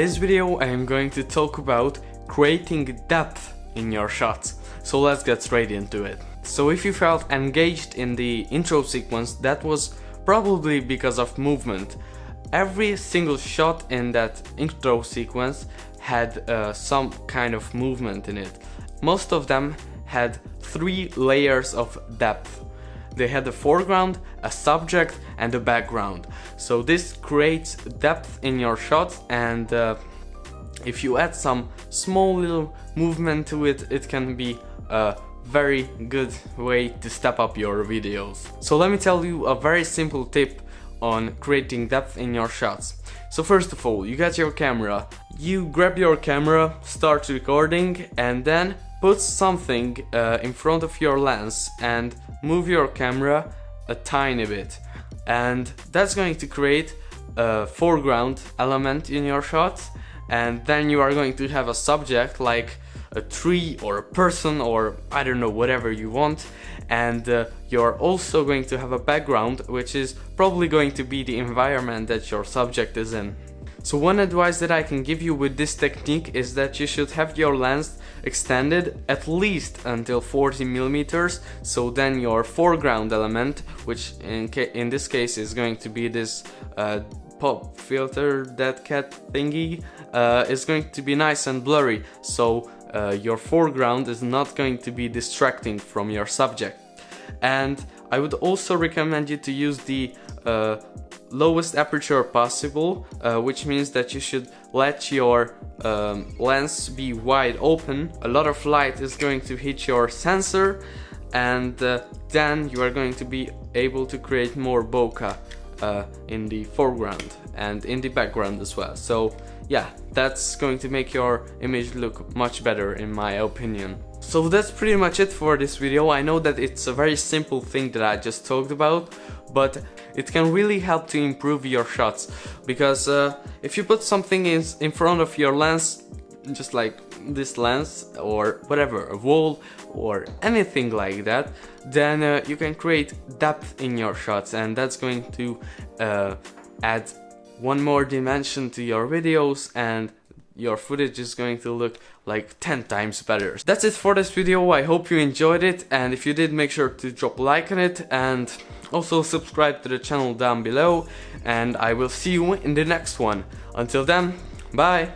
this video I am going to talk about creating depth in your shots. So let's get straight into it. So if you felt engaged in the intro sequence, that was probably because of movement. Every single shot in that intro sequence had some kind of movement in it. Most of them had 3 layers of depth. They had a foreground, a subject and a background. So this creates depth in your shots, and if you add some small little movement to it, it can be a very good way to step up your videos. So let me tell you a very simple tip on creating depth in your shots. So first of all, you get your camera, you grab your camera, start recording, and then put something in front of your lens and move your camera a tiny bit, and that's going to create a foreground element in your shot. And then you are going to have a subject like a tree or a person or I don't know, whatever you want, and you're also going to have a background which is probably going to be the environment that your subject is in. So one advice that I can give you with this technique is that you should have your lens extended at least until 40mm, so then your foreground element, which in this case is going to be this pop filter, that cat thingy, is going to be nice and blurry, so your foreground is not going to be distracting from your subject. And I would also recommend you to use the lowest aperture possible, which means that you should let your lens be wide open. A lot of light is going to hit your sensor, and then you are going to be able to create more bokeh in the foreground and in the background as well. So yeah, that's going to make your image look much better in my opinion. So that's pretty much it for this video. I know that it's a very simple thing that I just talked about, but it can really help to improve your shots, because if you put something in front of your lens, just like this lens or whatever, a wall or anything like that, then you can create depth in your shots, and that's going to add one more dimension to your videos, and your footage is going to look like 10 times better. That's it for this video. I hope you enjoyed it, and if you did, make sure to drop a like on it and also subscribe to the channel down below, and I will see you in the next one. Until then, bye!